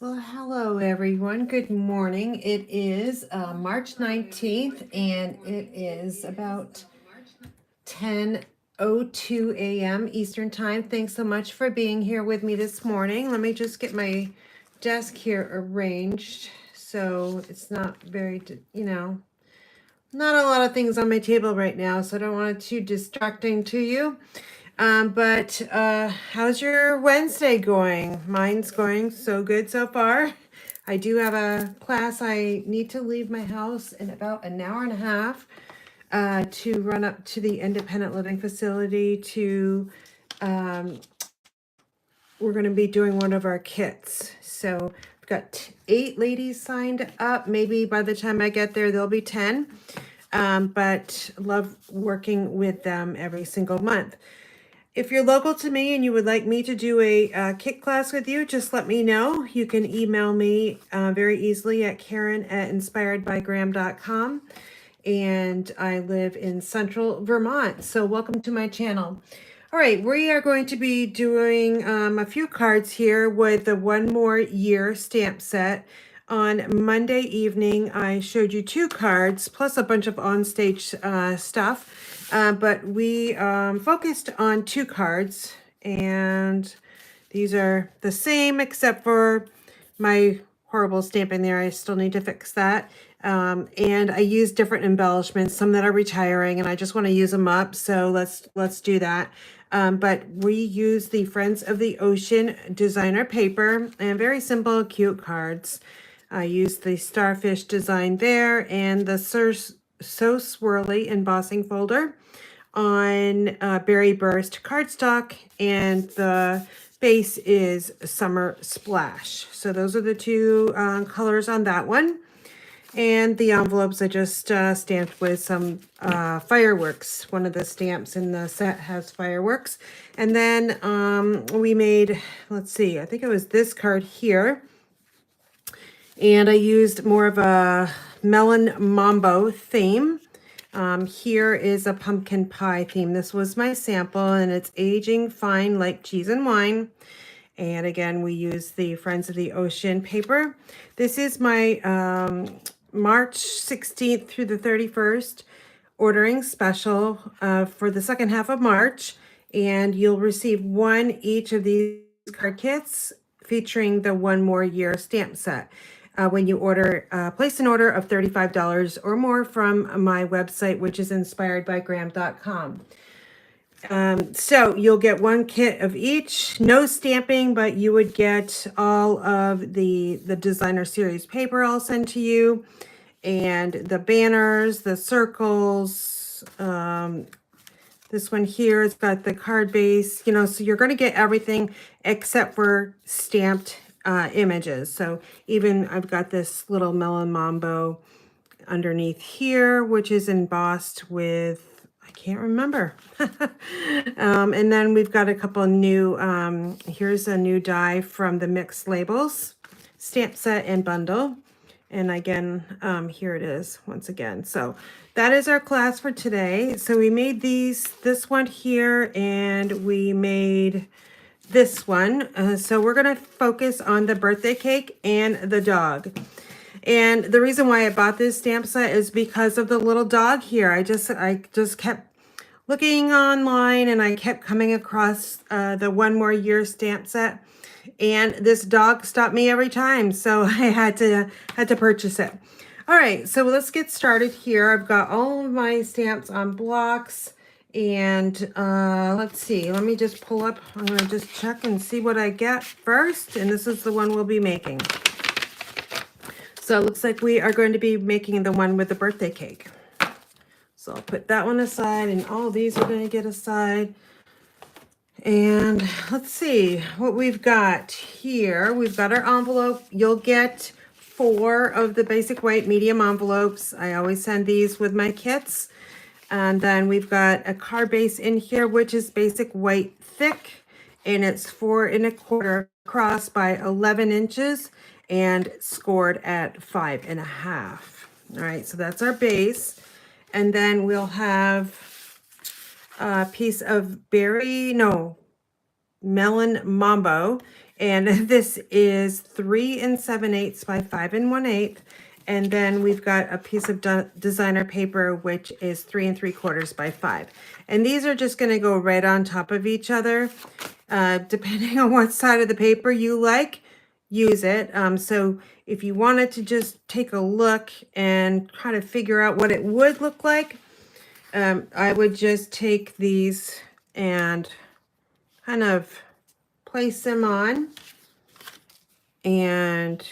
Well, hello everyone. Good morning. It is March 19th and it is about 10:02 a.m. Eastern Time. Thanks so much for being here with me this morning. Let me just get my desk here arranged so it's not very, not a lot of things on my table right now, so I don't want it too distracting to you. But how's your Wednesday going? Mine's going so good so far. I do have a class. I need to leave my house in about an hour and a half to run up to the independent living facility to, we're going to be doing one of our kits. So I've got 8 ladies signed up. Maybe by the time I get there, there'll be 10. But love working with them every single month. If you're local to me and you would like me to do a kit class with you, just let me know. You can email me very easily at Karen@inspiredbygram.com. And I live in central Vermont. So welcome to my channel. All right, we are going to be doing a few cards here with the One More Year stamp set. On Monday evening, I showed you 2 cards plus a bunch of onstage stuff, but we focused on 2 cards, and these are the same except for my horrible stamping there. I still need to fix that. And I use different embellishments, some that are retiring, and I just want to use them up. So let's do that. But we use the Friends of the Ocean designer paper and very simple, cute cards. I use the starfish design there and the So Swirly embossing folder on Berry Burst cardstock, and the base is Summer Splash. So those are the 2 colors on that one. And the envelopes I just stamped with some fireworks. One of the stamps in the set has fireworks. And then we made, let's see, I think it was this card here. And I used more of a melon mambo theme. Here is a pumpkin pie theme. This was my sample, and it's aging fine like cheese and wine. And again, we use the Friends of the Ocean paper. This is my March 16th through the 31st ordering special for the second half of March. And you'll receive 1 each of these card kits featuring the One More Year stamp set. When you place an order of $35 or more from my website, which is inspiredbygram.com. So you'll get 1 kit of each, no stamping, but you would get all of the designer series paper I'll send to you, and the banners, the circles. This one here has got the card base, so you're going to get everything except for stamped images. So even I've got this little melon mambo underneath here, which is embossed with, I can't remember. And then we've got a couple new, here's a new die from the Mixed Labels stamp set and bundle. And again, here it is once again. So that is our class for today. So we made this one here, and we made this one. So we're going to focus on the birthday cake and the dog. And the reason why I bought this stamp set is because of the little dog here. I just kept looking online, and I kept coming across the One More Year stamp set, and this dog stopped me every time, so I had to purchase it. All right, so let's get started here. I've got all of my stamps on blocks, and let's see. Let me just pull up. I'm going to just check and see what I get first, and this is the one we'll be making. So it looks like we are going to be making the one with the birthday cake. So I'll put that one aside, and all these are going to get aside. And let's see what we've got here. We've got our envelope. You'll get 4 of the basic white medium envelopes. I always send these with my kits. And then we've got a card base in here, which is basic white thick, and it's 4 1/4 across by 11 inches and scored at 5 1/2. All right, so that's our base. And then we'll have a piece of Melon Mambo, and this is 3 7/8 by 5 1/8. And then we've got a piece of designer paper, which is 3 3/4 by 5. And these are just going to go right on top of each other. Depending on what side of the paper you like, use it. So if you wanted to just take a look and try to figure out what it would look like, I would just take these and kind of place them on, and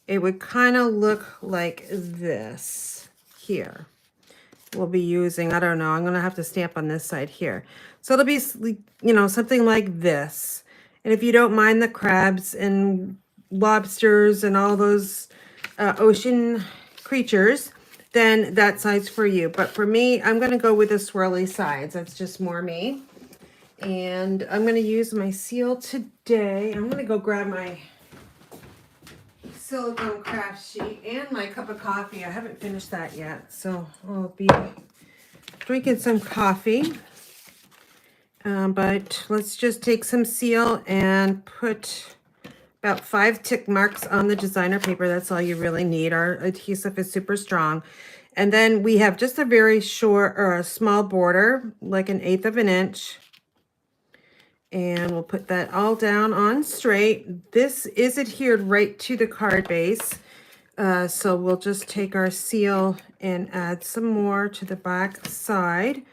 it would kind of look like this here. We'll be using, I don't know, I'm going to have to stamp on this side here. So it'll be, you know, something like this. And if you don't mind the crabs and lobsters and all those ocean creatures, then that side's for you. But for me, I'm going to go with the swirly sides. That's just more me. And I'm going to use my seal today. I'm going to go grab my silicone craft sheet and my cup of coffee. I haven't finished that yet, so I'll be drinking some coffee. But let's just take some seal and put about 5 tick marks on the designer paper. That's all you really need. Our adhesive is super strong. And then we have just a very short or a small border, like 1/8 of an inch. And we'll put that all down on straight. This is adhered right to the card base. So we'll just take our seal and add some more to the back side.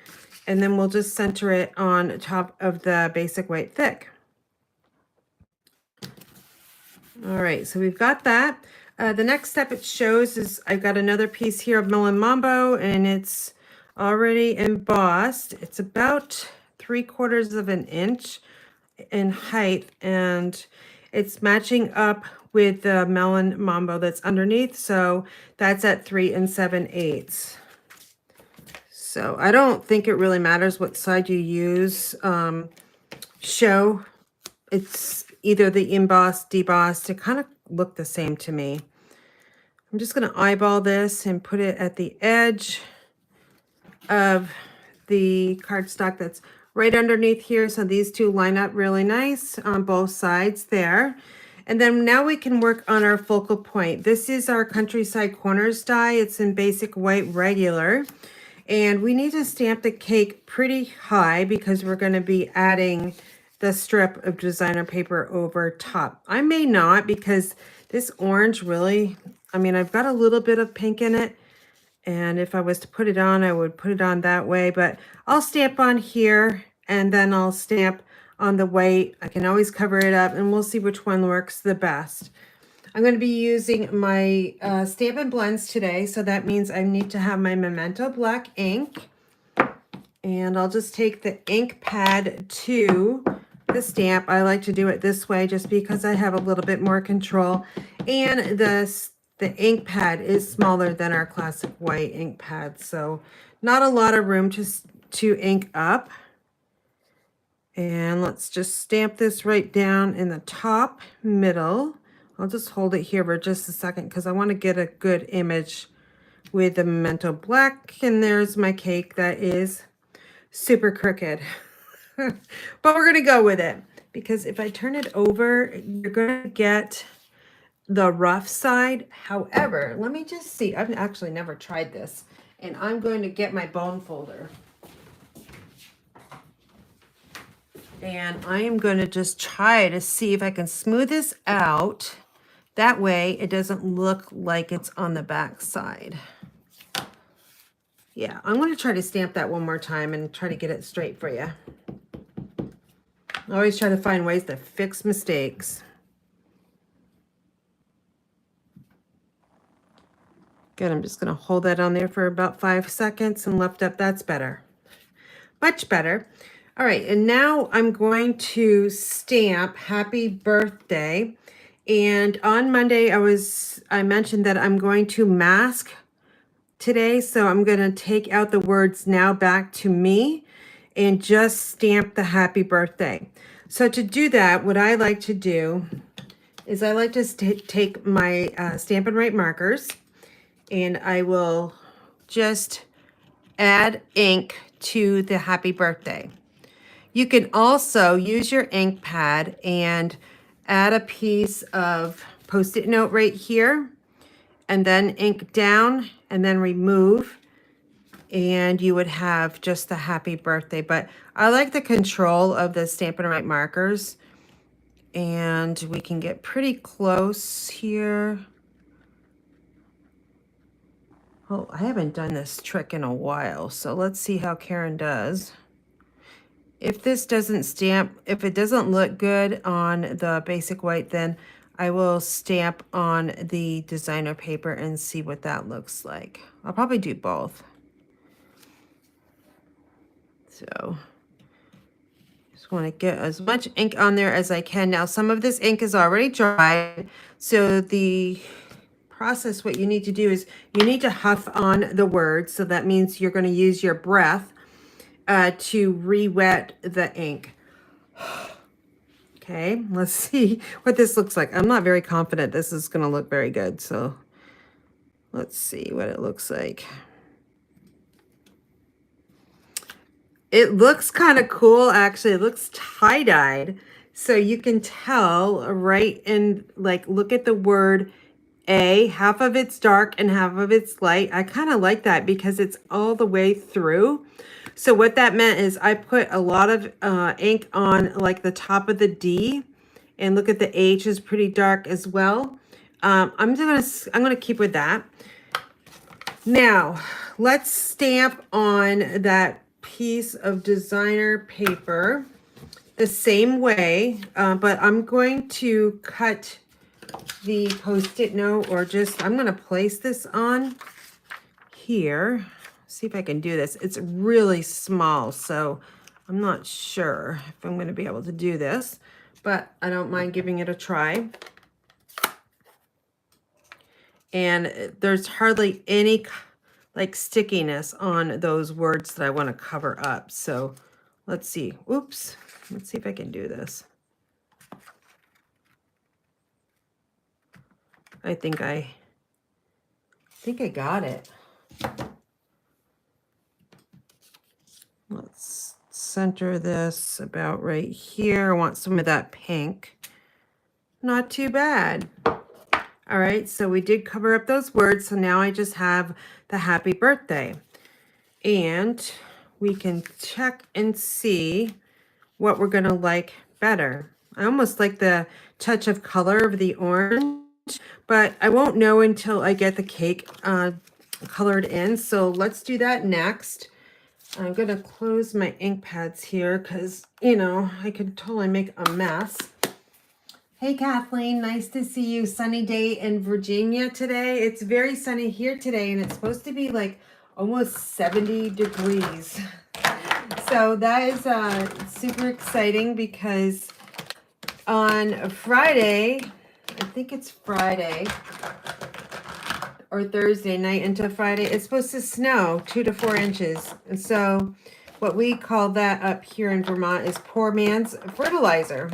And then we'll just center it on top of the basic white thick. All right, so we've got that. The next step it shows is I've got another piece here of Melon Mambo, and it's already embossed. It's about 3/4 of an inch in height, and it's matching up with the Melon Mambo that's underneath. So that's at 3 7/8. So I don't think it really matters what side you use. Show it's either the embossed, debossed, it kind of look the same to me. I'm just going to eyeball this and put it at the edge of the cardstock that's right underneath here. So these two line up really nice on both sides there. And then now we can work on our focal point. This is our Countryside Corners die. It's in basic white regular. And we need to stamp the cake pretty high because we're going to be adding the strip of designer paper over top. I may not, because this orange really, I mean, I've got a little bit of pink in it. And if I was to put it on, I would put it on that way. But I'll stamp on here, and then I'll stamp on the white. I can always cover it up, and we'll see which one works the best. I'm going to be using my Stampin' Blends today, so that means I need to have my Memento Black ink. And I'll just take the ink pad to the stamp. I like to do it this way just because I have a little bit more control. And the ink pad is smaller than our classic white ink pad, so not a lot of room to ink up. And let's just stamp this right down in the top middle. I'll just hold it here for just a second because I want to get a good image with the Memento Black. And there's my cake that is super crooked. But we're going to go with it, because if I turn it over, you're going to get the rough side. However, let me just see. I've actually never tried this, and I'm going to get my bone folder. And I am going to just try to see if I can smooth this out. That way it doesn't look like it's on the back side. Yeah, I'm going to try to stamp that one more time and try to get it straight for you. I always try to find ways to fix mistakes. Good, I'm just going to hold that on there for about 5 seconds and lift up. That's better. Much better. All right, and now I'm going to stamp Happy Birthday. And on Monday, I mentioned that I'm going to mask today. So I'm going to take out the words "now back to me" and just stamp the Happy Birthday. So to do that, what I like to do is I like to take my Stampin' Right markers, and I will just add ink to the Happy Birthday. You can also use your ink pad and add a piece of Post-it note right here, and then ink down, and then remove, and you would have just the happy birthday. But I like the control of the Stampin' Right markers, and we can get pretty close here. Oh, I haven't done this trick in a while, so let's see how Karen does. If this doesn't stamp, if it doesn't look good on the basic white, then I will stamp on the designer paper and see what that looks like. I'll probably do both. So just want to get as much ink on there as I can. Now, some of this ink is already dried, so the process, what you need to do is you need to huff on the words. So that means you're going to use your breath to re-wet the ink. Okay, let's see what this looks like. I'm not very confident this is going to look very good, so let's see what it looks like. It looks kind of cool, actually. It looks tie-dyed, so you can tell right in, like, look at the word A, half of it's dark and half of it's light. I kind of like that because it's all the way through. So what that meant is I put a lot of ink on like the top of the D, and look at the H is pretty dark as well. I'm gonna keep with that. Now let's stamp on that piece of designer paper the same way, but I'm going to cut the Post-it note, or just, I'm going to place this on here. See if I can do this. It's really small, so I'm not sure if I'm going to be able to do this, but I don't mind giving it a try. And there's hardly any like stickiness on those words that I want to cover up. So let's see. Oops. Let's see if I can do this. I think I got it. Let's center this about right here. I want some of that pink. Not too bad. All right, so we did cover up those words. So now I just have the happy birthday. And we can check and see what we're gonna like better. I almost like the touch of color of the orange, but I won't know until I get the cake colored in. So let's do that next. I'm going to close my ink pads here because, you know, I could totally make a mess. Hey, Kathleen, nice to see you. Sunny day in Virginia today. It's very sunny here today, and it's supposed to be like almost 70 degrees. So that is super exciting because on Friday, I think it's Friday or Thursday night into Friday, it's supposed to snow 2 to 4 inches. And so what we call that up here in Vermont is poor man's fertilizer,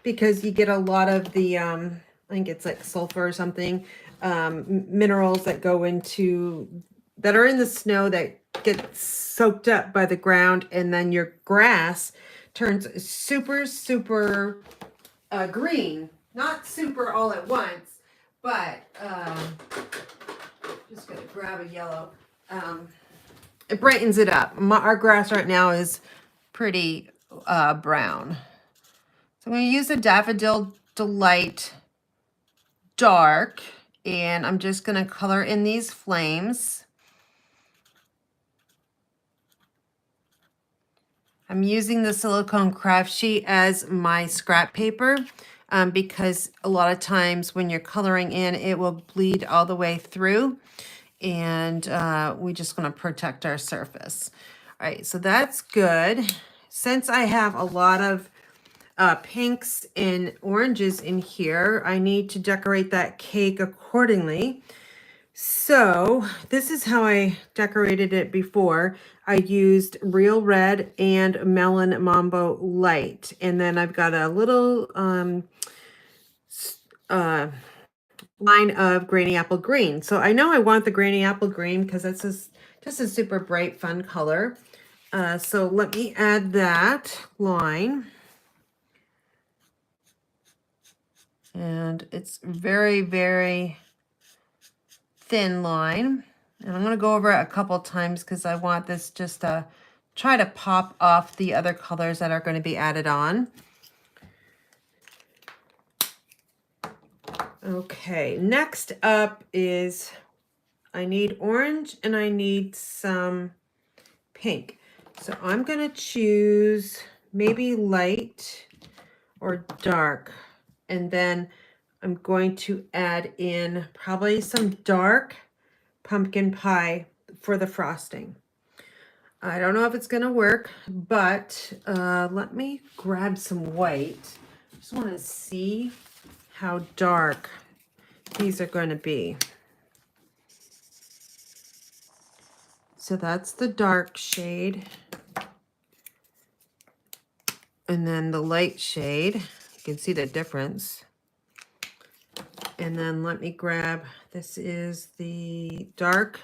because you get a lot of the, I think it's like sulfur or something, minerals that go into, that are in the snow that get soaked up by the ground, and then your grass turns super, super green. Not super all at once, but just gonna grab a yellow. It brightens it up. Our grass right now is pretty brown. So I'm gonna use the Daffodil Delight Dark, and I'm just gonna color in these flames. I'm using the silicone craft sheet as my scrap paper because a lot of times when you're coloring in, it will bleed all the way through, and we just want to protect our surface. All right, so that's good. Since I have a lot of pinks and oranges in here, I need to decorate that cake accordingly. So this is how I decorated it before. I used Real Red and Melon Mambo Light. And then I've got a little line of Granny Apple Green. So I know I want the Granny Apple Green because that's just a super bright, fun color. So let me add that line. And it's very, very thin line. And I'm going to go over it a couple times because I want this just to try to pop off the other colors that are going to be added on. Okay, next up is I need orange and I need some pink. So I'm going to choose maybe light or dark. And then I'm going to add in probably some dark pumpkin pie for the frosting. I don't know if it's going to work, but let me grab some white. Just want to see how dark these are going to be. So that's the dark shade. And then the light shade. You can see the difference. And then let me grab, this is the dark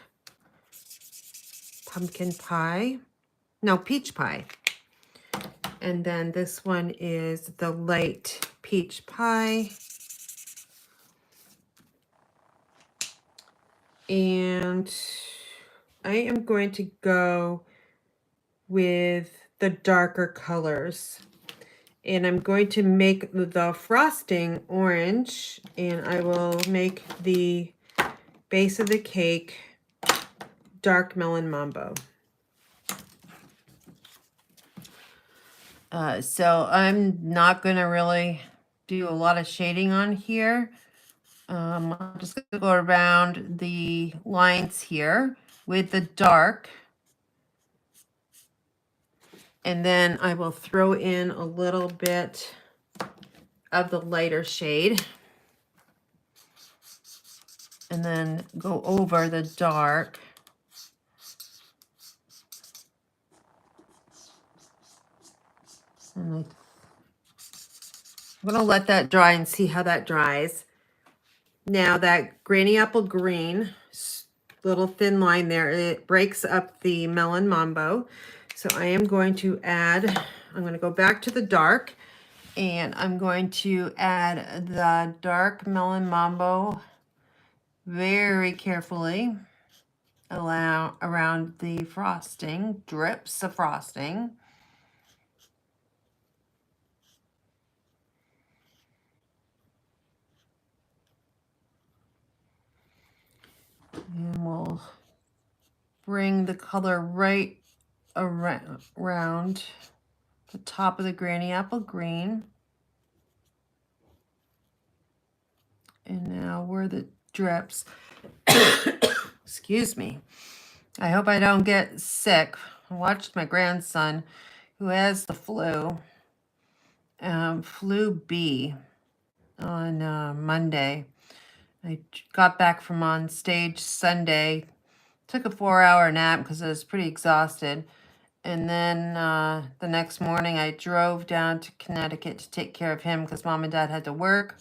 pumpkin pie. No, peach pie. And then this one is the light peach pie. And I am going to go with the darker colors. And I'm going to make the frosting orange, and I will make the base of the cake dark melon mambo. So I'm not going to really do a lot of shading on here. I'm just going to go around the lines here with the dark. And then I will throw in a little bit of the lighter shade. And then go over the dark. And I'm going to let that dry and see how that dries. Now that granny apple green, little thin line there, it breaks up the melon mambo. So I am going to add, I'm going to go back to the dark, and I'm going to add the dark melon mambo very carefully around the frosting, drips of frosting. And we'll bring the color right around the top of the granny apple green. And now where the drips, excuse me. I hope I don't get sick. I watched my grandson who has the flu, flu B, on Monday. I got back from on stage Sunday, took a 4-hour nap because I was pretty exhausted. And then the next morning I drove down to Connecticut to take care of him because mom and dad had to work.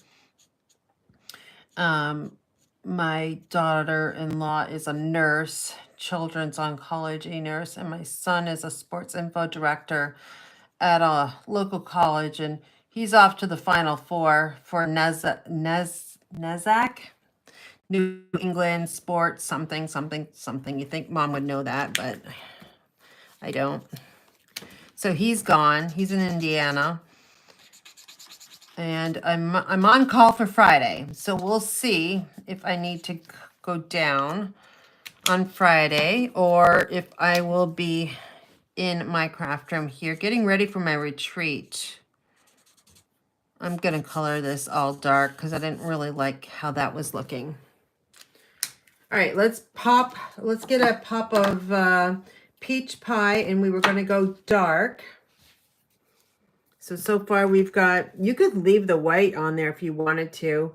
My daughter-in-law is a nurse, children's oncology nurse, and my son is a sports info director at a local college, and he's off to the Final Four for NESAC, New England Sports something, something, something. You think mom would know that, but I don't. So he's gone. He's in Indiana. And I'm on call for Friday. So we'll see if I need to go down on Friday or if I will be in my craft room here getting ready for my retreat. I'm going to color this all dark because I didn't really like how that was looking. All right, let's get a pop of peach pie, and we were going to go dark. So far we've got, you could leave the white on there if you wanted to.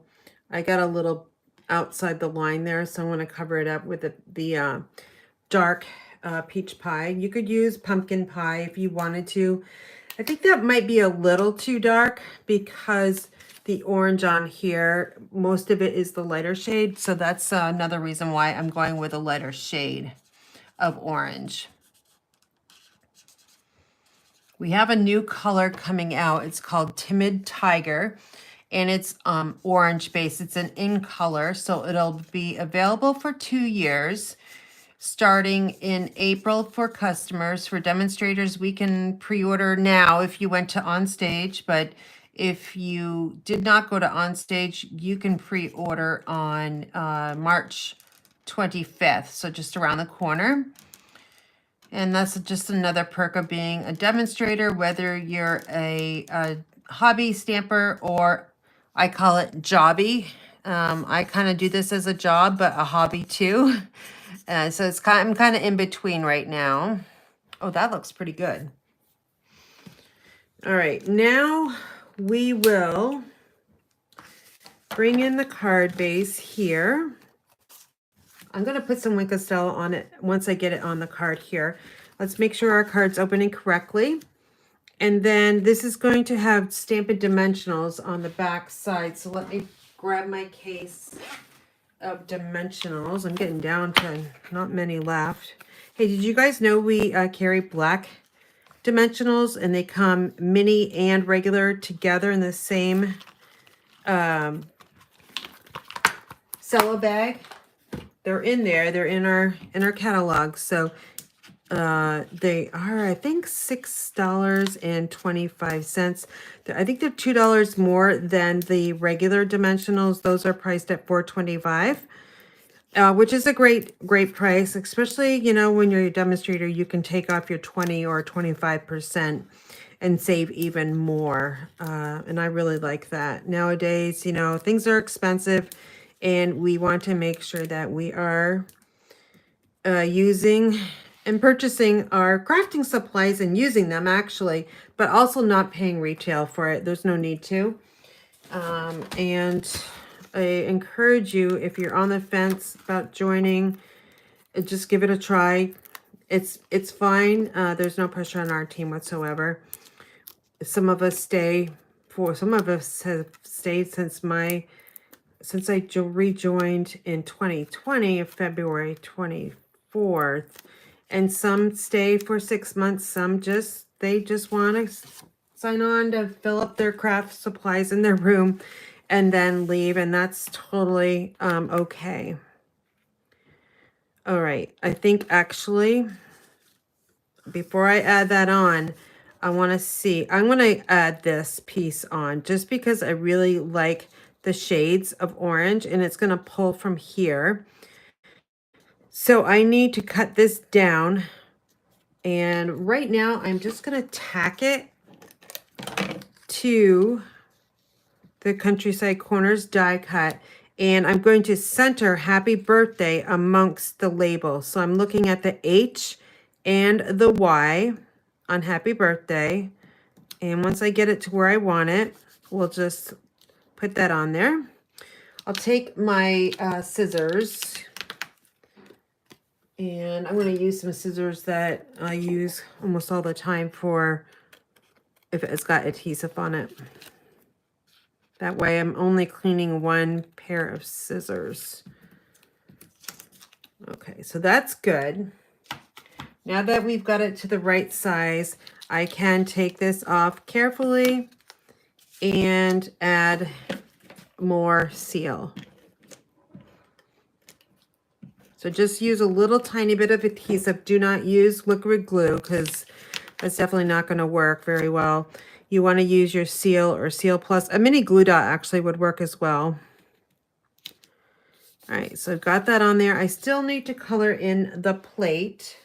I got a little outside the line there, so I want to cover it up with the dark peach pie. You could use pumpkin pie if you wanted to. I think that might be a little too dark because the orange on here, most of it is the lighter shade. So that's another reason why I'm going with a lighter shade of orange. We have a new color coming out. It's called Timid Tiger, and it's orange base. It's an in color, so it'll be available for 2 years, starting in April for customers. For demonstrators, we can pre-order now if you went to Onstage, but if you did not go to Onstage, you can pre-order on March 25th, so just around the corner. And that's just another perk of being a demonstrator, whether you're a hobby stamper or I call it jobby. I kind of do this as a job, but a hobby too. So I'm kind of in between right now. Oh, that looks pretty good. All right, now we will bring in the card base here. I'm going to put some Wink of Stella on it once I get it on the card here. Let's make sure our card's opening correctly. And then this is going to have Stampin' Dimensionals on the back side. So let me grab my case of Dimensionals. I'm getting down to not many left. Hey, did you guys know we carry black Dimensionals, and they come mini and regular together in the same cello bag? They're in there. They're in our catalog. So they are, I think, $6.25. I think they're $2 more than the regular Dimensionals. Those are priced at $4.25, which is a great price, especially, you know, when you're a demonstrator, you can take off your 20 or 25% and save even more. And I really like that. Nowadays, you know, things are expensive, and we want to make sure that we are using and purchasing our crafting supplies and using them actually, but also not paying retail for it. There's no need to. And I encourage you, if you're on the fence about joining, just give it a try. It's fine. There's no pressure on our team whatsoever. Some of us have stayed since I rejoined in 2020, February 24th. And some stay for 6 months. Some they just want to sign on to fill up their craft supplies in their room and then leave. And that's totally okay. All right. I think actually, before I add that on, I want to see. I'm going to add this piece on just because I really like the shades of orange, and it's going to pull from here. So I need to cut this down. And right now, I'm just going to tack it to the Countryside Corners die cut. And I'm going to center Happy Birthday amongst the label. So I'm looking at the H and the Y on Happy Birthday. And once I get it to where I want it, we'll just put that on there. I'll take my scissors. And I'm going to use some scissors that I use almost all the time for if it's got adhesive on it. That way I'm only cleaning one pair of scissors. Okay, so that's good. Now that we've got it to the right size, I can take this off carefully and add more seal. So just use a little tiny bit of adhesive. Do not use liquid glue because that's definitely not going to work very well. You want to use your Seal or Seal Plus. A mini glue dot actually would work as well. All right, so I've got that on there. I still need to color in the plate.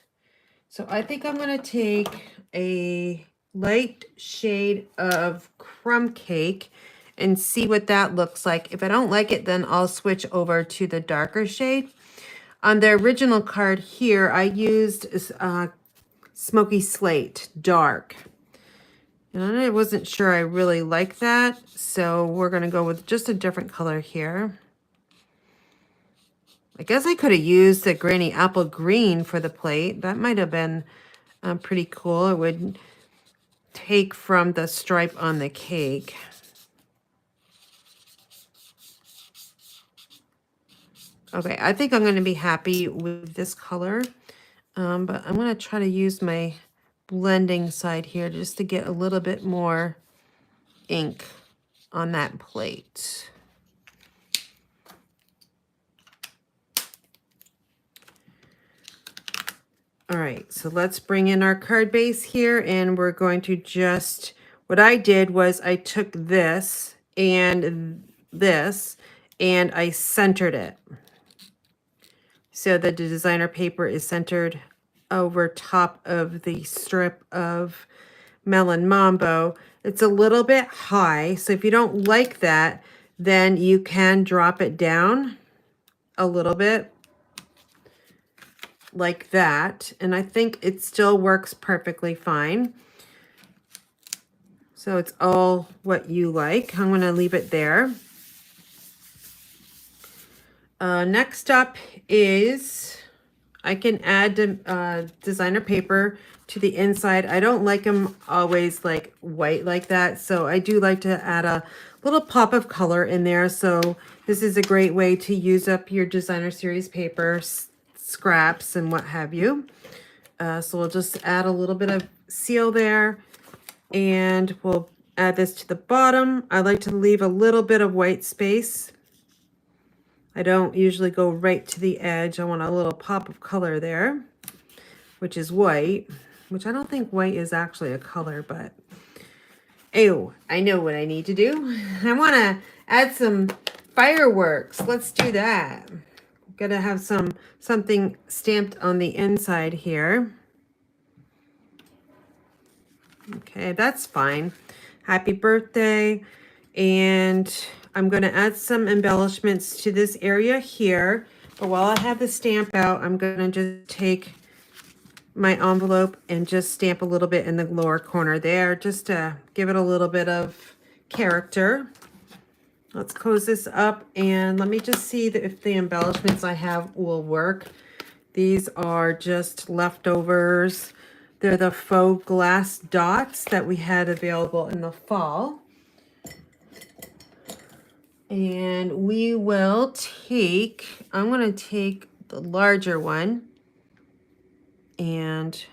So I think I'm going to take a light shade of Crumb Cake and see what that looks like. If I don't like it, then I'll switch over to the darker shade. On the original card here, I used Smoky Slate, dark. And I wasn't sure I really like that, so we're going to go with just a different color here. I guess I could have used the Granny Apple Green for the plate. That might have been pretty cool. It would take from the stripe on the cake. Okay, I think I'm going to be happy with this color, but I'm going to try to use my blending side here just to get a little bit more ink on that plate. All right, so let's bring in our card base here, and we're going to just, what I did was I took this and I centered it. So the designer paper is centered over top of the strip of Melon Mambo. It's a little bit high, so if you don't like that, then you can drop it down a little bit like that, and I think it still works perfectly fine. So it's all what you like. I'm going to leave it there. Next up is I can add designer paper to the inside. I don't like them always like white like that, so I do like to add a little pop of color in there. So this is a great way to use up your designer series paper scraps and what have you. So we'll just add a little bit of seal there, and we'll add this to the bottom. I like to leave a little bit of white space. I don't usually go right to the edge. I want a little pop of color there, which is white, which I don't think white is actually a color, but oh, I know what I need to do. I want to add some fireworks. Let's do that. Gotta have something stamped on the inside here. Okay, that's fine. Happy birthday. And I'm going to add some embellishments to this area here. But while I have the stamp out, I'm going to just take my envelope and just stamp a little bit in the lower corner there, just to give it a little bit of character. Let's close this up, and let me just see if the embellishments I have will work. These are just leftovers. They're the faux glass dots that we had available in the fall. And we will take, I'm going to take the larger one and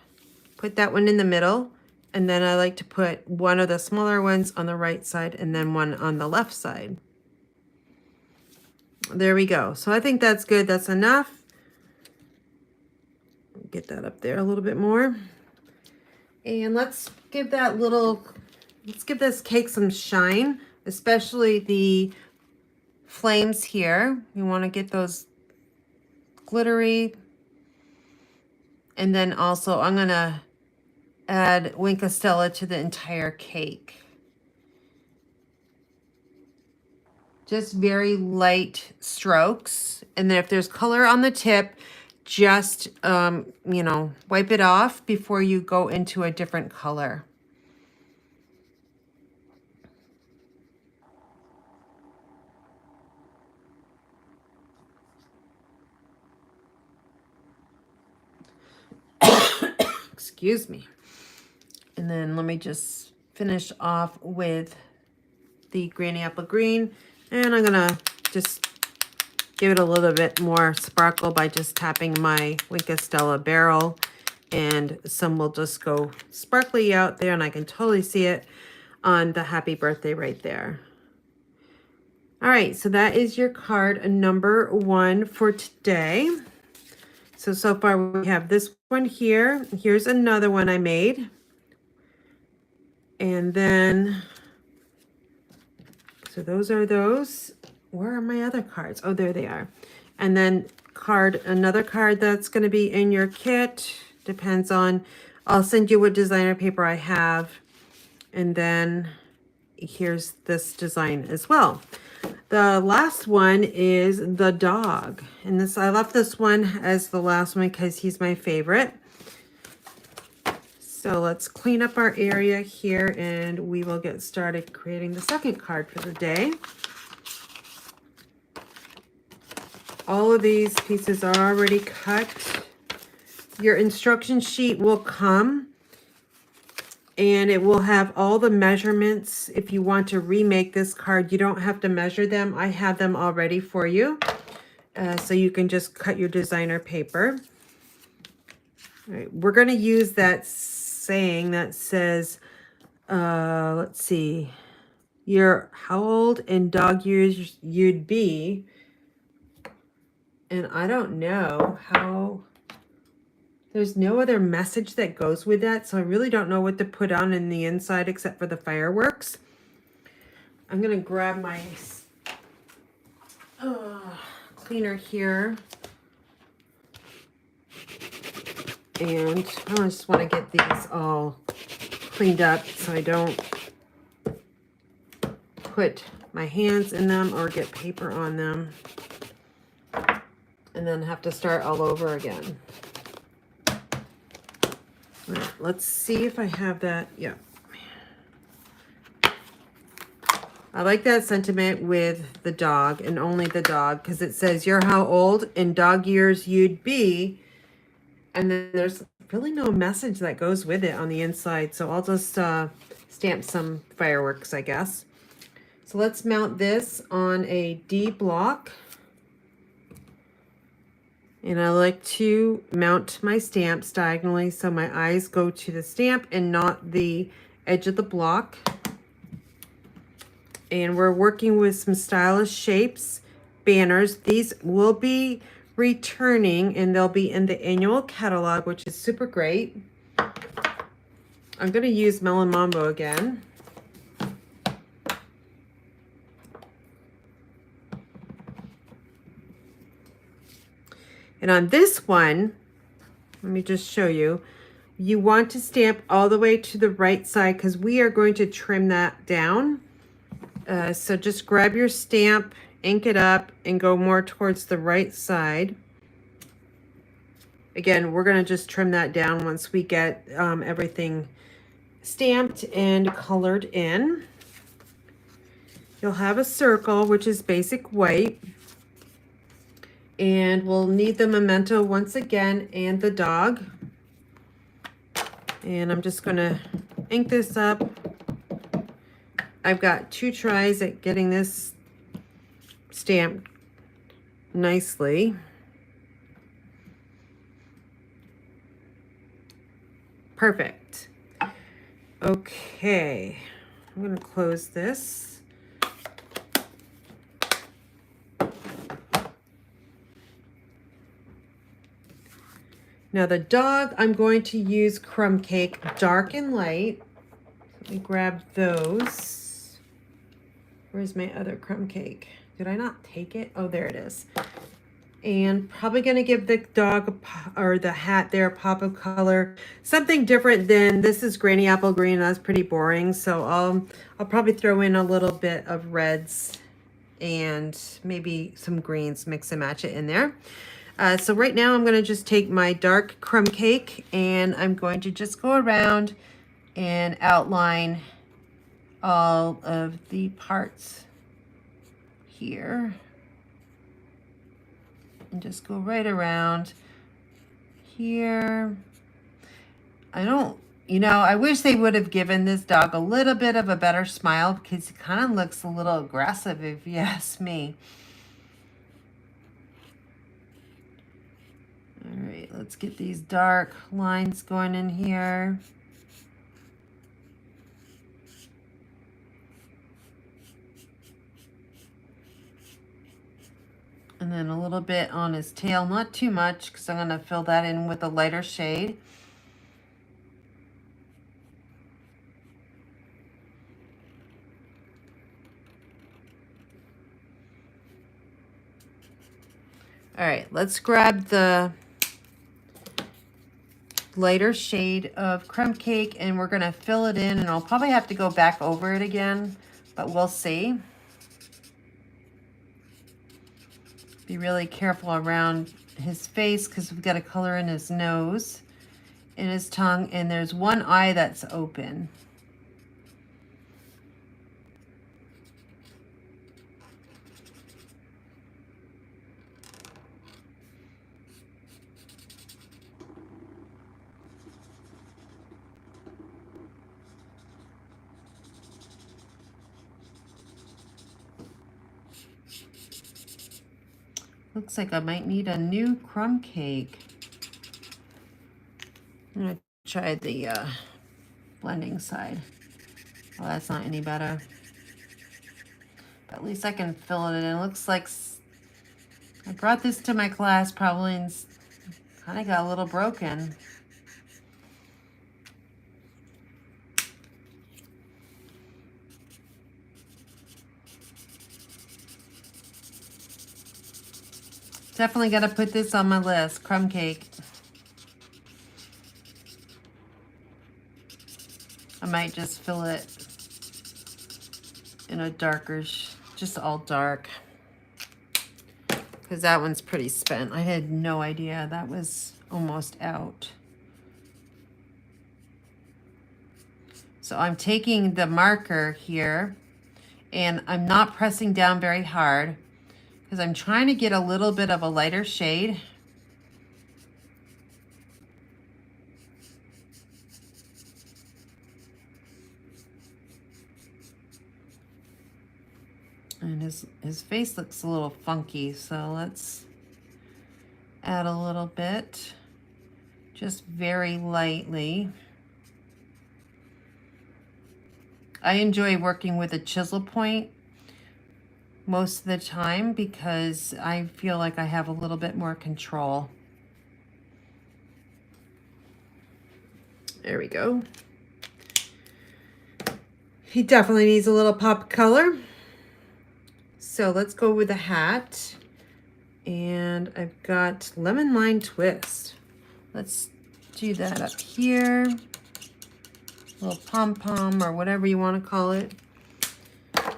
put that one in the middle. And then I like to put one of the smaller ones on the right side and then one on the left side. There we go. So I think that's good. That's enough. Get that up there a little bit more. And let's give this cake some shine, especially the flames here. You want to get those glittery. And then also I'm going to add Wink of Stella to the entire cake. Just very light strokes. And then if there's color on the tip, just, you know, wipe it off before you go into a different color. Excuse me. And then let me just finish off with the Granny Apple Green. And I'm going to just give it a little bit more sparkle by just tapping my Wink of Stella barrel. And some will just go sparkly out there, and I can totally see it on the happy birthday right there. All right, so that is your card number 1 for today. So far we have this one here. Here's another one I made. And then, so those are those. Where are my other cards? Oh, there they are. And then another card that's going to be in your kit. Depends on, I'll send you what designer paper I have. And then here's this design as well. The last one is the dog. And this, I left this one as the last one because he's my favorite. So let's clean up our area here, and we will get started creating the second card for the day. All of these pieces are already cut. Your instruction sheet will come, and it will have all the measurements. If you want to remake this card, you don't have to measure them. I have them already for you. So you can just cut your designer paper. All right, we're going to use that saying that says, let's see, how old in dog years you'd be. And I don't know how, there's no other message that goes with that. So I really don't know what to put on in the inside except for the fireworks. I'm going to grab my cleaner here. And I just want to get these all cleaned up so I don't put my hands in them or get paper on them and then have to start all over again. All right, let's see if I have that. Yeah. I like that sentiment with the dog and only the dog, because it says you're how old in dog years you'd be. And then there's really no message that goes with it on the inside. So I'll just stamp some fireworks, I guess. So let's mount this on a D block. And I like to mount my stamps diagonally so my eyes go to the stamp and not the edge of the block. And we're working with some stylish shapes, banners. These will be returning and they'll be in the annual catalog, which is super great. I'm going to use Melon Mambo again. And on this one, let me just show you, you want to stamp all the way to the right side because we are going to trim that down. So just grab your stamp, ink it up, and go more towards the right side. Again, we're going to just trim that down once we get everything stamped and colored in. You'll have a circle, which is basic white. And we'll need the memento once again and the dog. And I'm just going to ink this up. I've got 2 tries at getting this stamped nicely. Perfect. Okay, I'm going to close this. Now the dog, I'm going to use Crumb Cake Dark and Light. Let me grab those. Where's my other crumb cake? Did I not take it? Oh, there it is. And probably going to give the dog or the hat there a pop of color. Something different than, this is Granny Apple Green. That's pretty boring. So I'll probably throw in a little bit of reds and maybe some greens, mix and match it in there. So right now I'm going to just take my dark crumb cake and I'm going to just go around and outline all of the parts here. And just go right around here. I wish they would have given this dog a little bit of a better smile because he kind of looks a little aggressive if you ask me. All right, let's get these dark lines going in here. And then a little bit on his tail, not too much because I'm going to fill that in with a lighter shade. All right, let's grab the lighter shade of crumb cake and we're going to fill it in, and I'll probably have to go back over it again, but we'll see. Be really careful around his face because we've got to color in his nose and his tongue, and there's one eye that's open. Looks like I might need a new crumb cake. I'm going to try the blending side. Well, that's not any better. But at least I can fill it in. It looks like I brought this to my class probably and kind of got a little broken. Definitely got to put this on my list, crumb cake. I might just fill it in a darker, just all dark. Because that one's pretty spent. I had no idea that was almost out. So I'm taking the marker here and I'm not pressing down very hard because I'm trying to get a little bit of a lighter shade. And his face looks a little funky, so let's add a little bit, just very lightly. I enjoy working with a chisel point most of the time because I feel like I have a little bit more control. There we go. He definitely needs a little pop of color. So let's go with the hat. And I've got lemon lime twist. Let's do that up here. A little pom-pom or whatever you want to call it.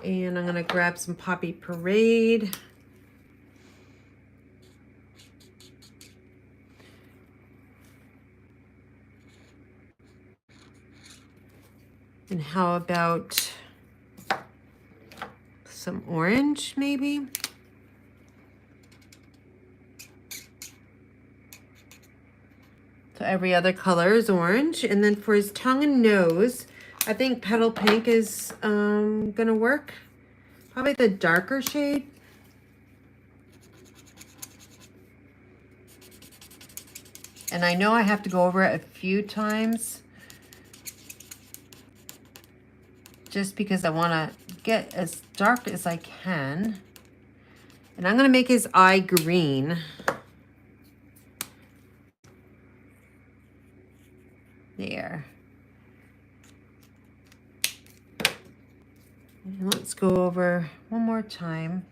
And I'm going to grab some Poppy Parade. And how about some orange maybe? So every other color is orange. And then for his tongue and nose, I think Petal Pink is gonna work. Probably the darker shade. And I know I have to go over it a few times just because I want to get as dark as I can. And I'm gonna make his eye green. There. And let's go over one more time.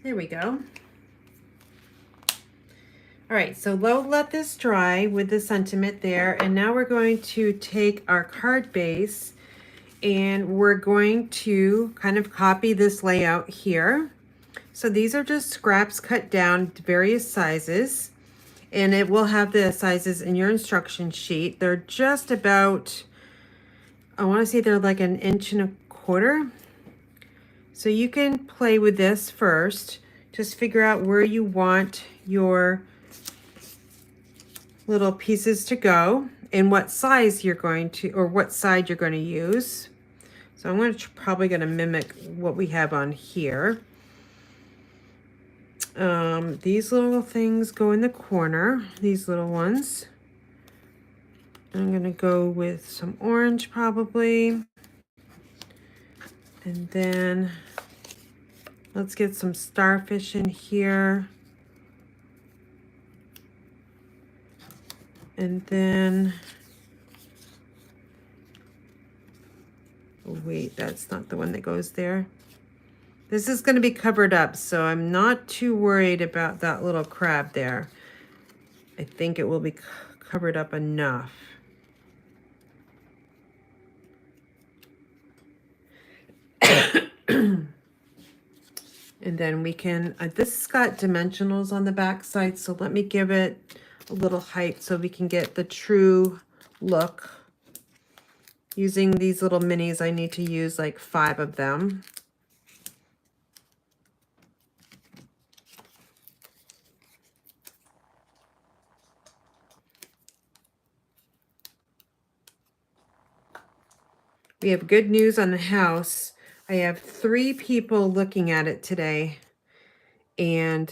There we go. All right, so we'll let this dry with the sentiment there. And now we're going to take our card base and we're going to kind of copy this layout here. So these are just scraps cut down to various sizes. And it will have the sizes in your instruction sheet. They're just about, I want to say they're like 1.25 inches. So you can play with this first. Just figure out where you want your little pieces to go and what size you're going to, or what side you're going to use. So I'm probably going to mimic what we have on here. These little things go in the corner, these little ones. I'm going to go with some orange probably. And then let's get some starfish in here. And then, oh wait, that's not the one that goes there. This is going to be covered up, so I'm not too worried about that little crab there. I think it will be covered up enough. And then we can, this has got dimensionals on the back side, so let me give it a little height so we can get the true look. Using these little minis, I need to use like 5 of them. We have good news on the house. I have 3 people looking at it today, and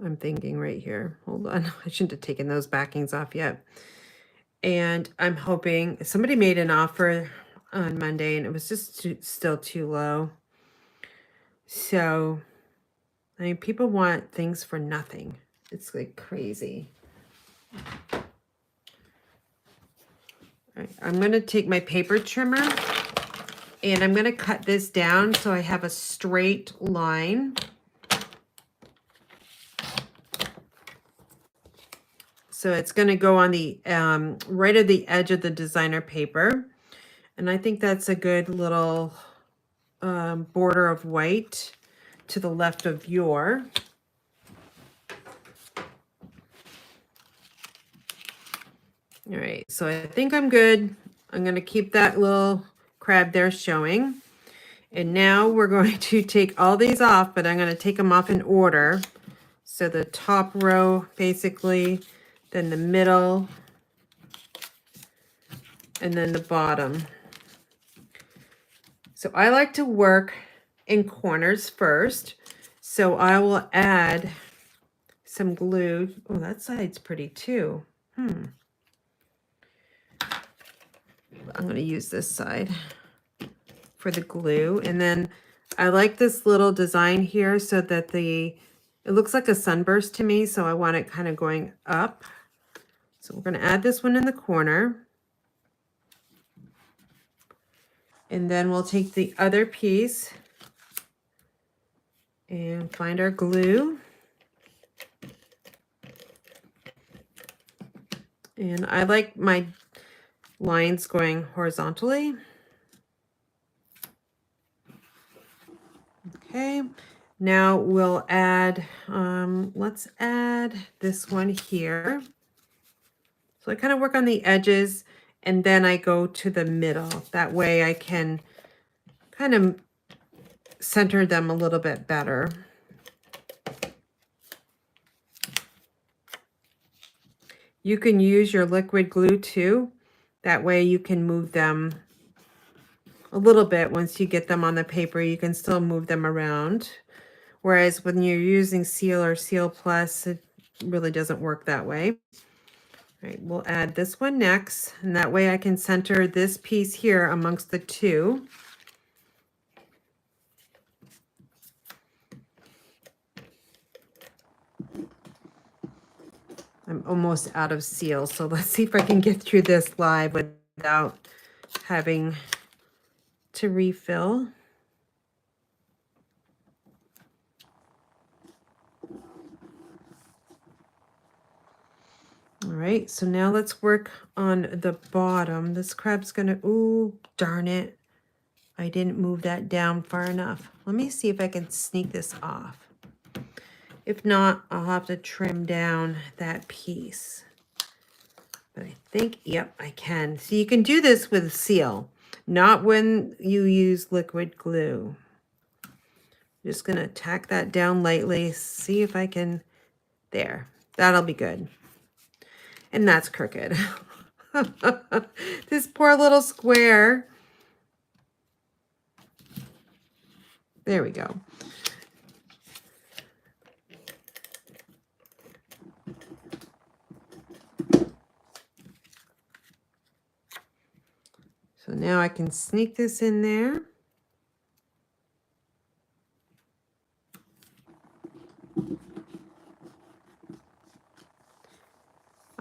I'm thinking right here. Hold on. I shouldn't have taken those backings off yet. And I'm hoping somebody made an offer on Monday and it was just still too low. So, I mean, people want things for nothing. It's like crazy. All right, I'm going to take my paper trimmer and I'm going to cut this down so I have a straight line. So it's going to go on the right at the edge of the designer paper. And I think that's a good little border of white to the left of your. All right, so I think I'm good. I'm going to keep that little crab there showing. And now we're going to take all these off, but I'm going to take them off in order. So the top row, basically, then the middle, and then the bottom. So I like to work in corners first. So I will add some glue. Oh, that side's pretty too. I'm going to use this side for the glue. And then I like this little design here so that it looks like a sunburst to me. So I want it kind of going up. So we're going to add this one in the corner. And then we'll take the other piece and find our glue. And I like my lines going horizontally. Okay, now we'll add, let's add this one here. So I kind of work on the edges and then I go to the middle. That way I can kind of center them a little bit better. You can use your liquid glue too. That way you can move them a little bit. Once you get them on the paper, you can still move them around. Whereas when you're using Seal or Seal Plus, it really doesn't work that way. All right, we'll add this one next, and that way I can center this piece here amongst the two. I'm almost out of seal, so let's see if I can get through this live without having to refill. All right, so now let's work on the bottom. This crab's gonna, ooh, darn it. I didn't move that down far enough. Let me see if I can sneak this off. If not, I'll have to trim down that piece. But I think, yep, I can. So you can do this with Seal, not when you use liquid glue. Just gonna tack that down lightly, see if I can, there, that'll be good. And that's crooked. This poor little square. There we go. So now I can sneak this in there.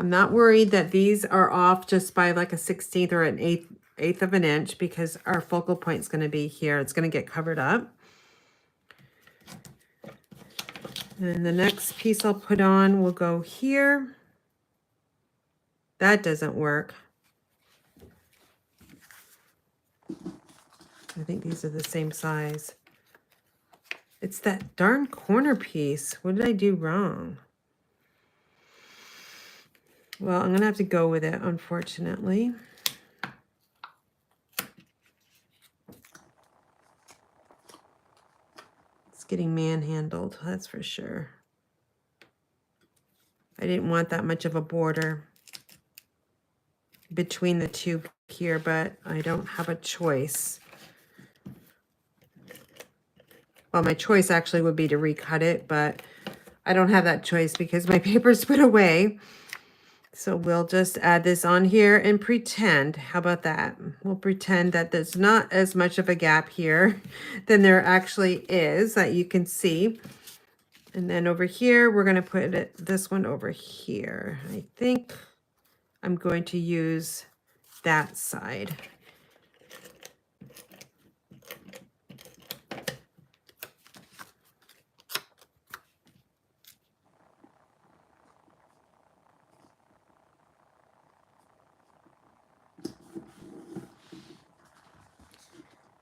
I'm not worried that these are off just by like a 1/16 or an eighth of an inch because our focal point is going to be here. It's going to get covered up. And the next piece I'll put on will go here. That doesn't work. I think these are the same size. It's that darn corner piece. What did I do wrong? Well, I'm going to have to go with it, unfortunately. It's getting manhandled, that's for sure. I didn't want that much of a border. between the two here, but I don't have a choice. Well, my choice actually would be to recut it, but I don't have that choice because my paper's put away. So we'll just add this on here and pretend. How about that? We'll pretend that there's not as much of a gap here than there actually is that you can see. And then over here, we're going to put this one over here. I think I'm going to use that side.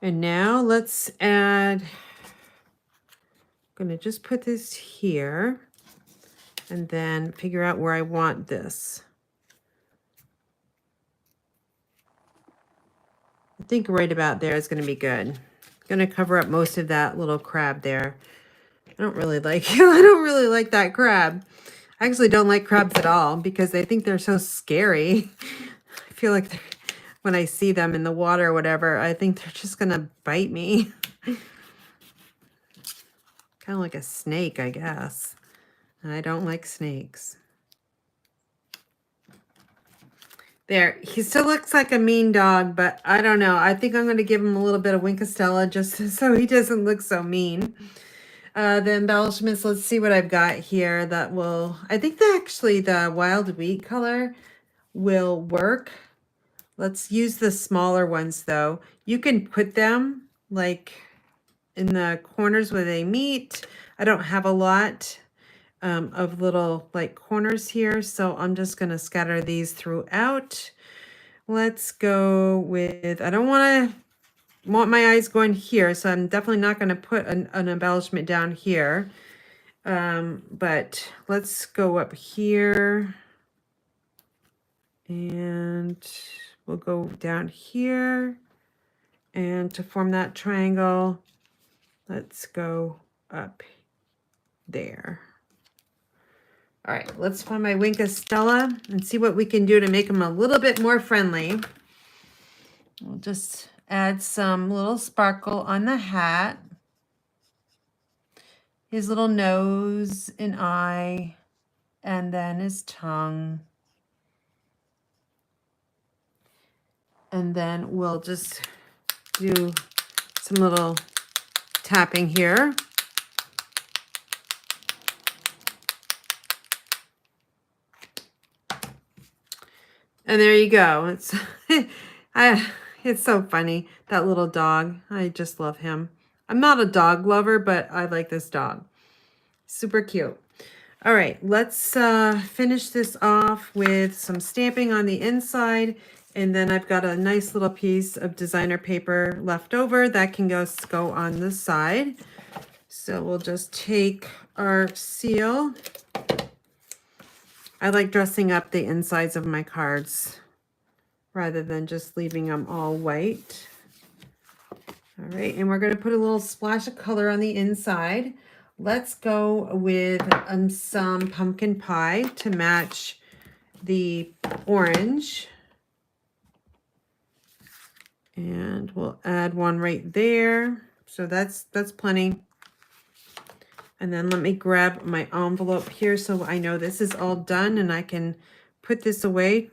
And now let's add, I'm going to just put this here and then figure out where I want this. I think right about there is going to be good. I'm going to cover up most of that little crab there. I don't really like I don't really like that crab. I actually don't like crabs at all because I think they're so scary. I feel like when I see them in the water or whatever, I think they're just going to bite me. Kind of like a snake, I guess. I don't like snakes. There, he still looks like a mean dog, but I don't know. I think I'm going to give him a little bit of Winkastella just so he doesn't look so mean. The embellishments, let's see what I've got here that will, I think that actually the wild wheat color will work. Let's use the smaller ones though. You can put them like in the corners where they meet. I don't have a lot of little like corners here, so I'm just going to scatter these throughout. Let's go with, I don't want my eyes going here, so I'm definitely not going to put an embellishment down here. But let's go up here and we'll go down here, and to form that triangle, let's go up there. All right, let's find my Winkastella and see what we can do to make them a little bit more friendly. We'll just add some little sparkle on the hat, his little nose and eye, and then his tongue. And then we'll just do some little tapping here. And there you go. It's it's so funny, that little dog. I just love him. I'm not a dog lover, but I like this dog. Super cute. All right, let's finish this off with some stamping on the inside. And then I've got a nice little piece of designer paper left over that can go on the side. So we'll just take our seal. I like dressing up the insides of my cards rather than just leaving them all white. All right, and we're going to put a little splash of color on the inside. Let's go with some pumpkin pie to match the orange. And we'll add one right there. So that's plenty. And then let me grab my envelope here so I know this is all done and I can put this away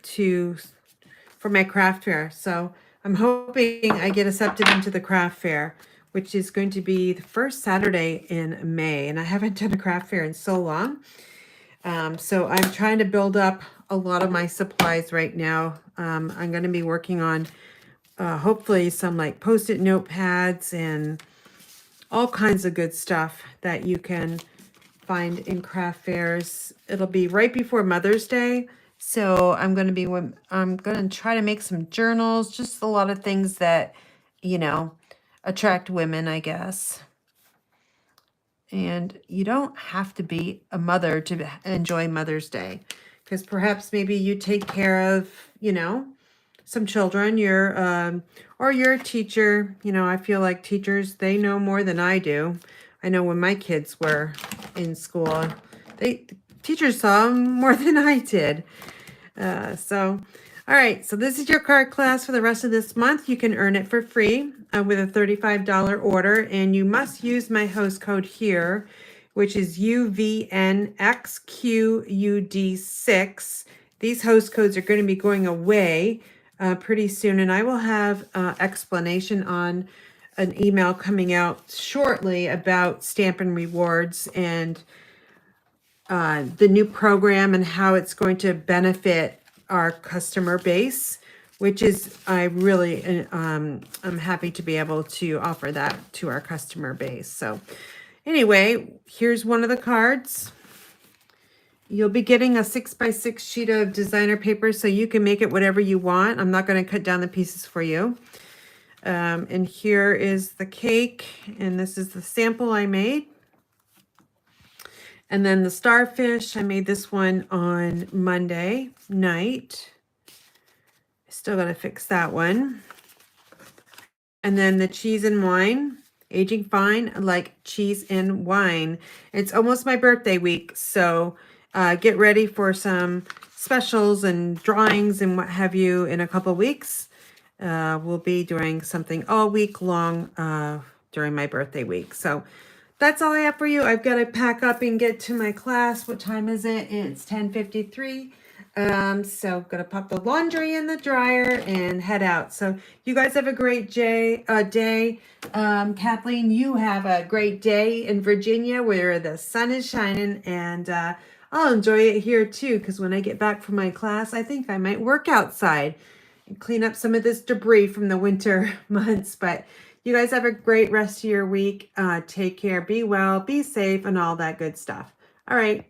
for my craft fair. So I'm hoping I get accepted into the craft fair, which is going to be the first Saturday in May. And I haven't done a craft fair in so long. So I'm trying to build up a lot of my supplies right now. I'm going to be working on hopefully some like Post-it notepads and all kinds of good stuff that you can find in craft fairs. It'll be right before Mother's Day. So I'm going to try to make some journals, just a lot of things that, you know, attract women, I guess. And you don't have to be a mother to enjoy Mother's Day, because perhaps maybe you take care of, you know, some children, or you're a teacher. You know, I feel like teachers, they know more than I do. I know when my kids were in school, teachers saw more than I did. So All right, so this is your card class for the rest of this month. You can earn it for free with a $35 order, and you must use my host code here, which is UVNXQUD6. These host codes are going to be going away pretty soon, and I will have explanation on an email coming out shortly about Stampin' Rewards and the new program and how it's going to benefit our customer base, which is, I really, I'm happy to be able to offer that to our customer base. So anyway, here's one of the cards. You'll be getting a 6x6 sheet of designer paper so you can make it whatever you want. I'm not going to cut down the pieces for you. And here is the cake, and this is the sample I made. And then the starfish, I made this one on Monday night. Still got to fix that one. And then the cheese and wine, aging fine like cheese and wine. It's almost my birthday week, so get ready for some specials and drawings and what have you in a couple weeks. We'll be doing something all week long during my birthday week. So that's all I have for you. I've got to pack up and get to my class. What time is it? It's 10:53. So I'm gonna pop the laundry in the dryer and head out. So you guys have a great day. Kathleen, you have a great day in Virginia where the sun is shining, and I'll enjoy it here too, because when I get back from my class, I think I might work outside and clean up some of this debris from the winter months. But you guys have a great rest of your week. Take care, be well, be safe, and all that good stuff. All right.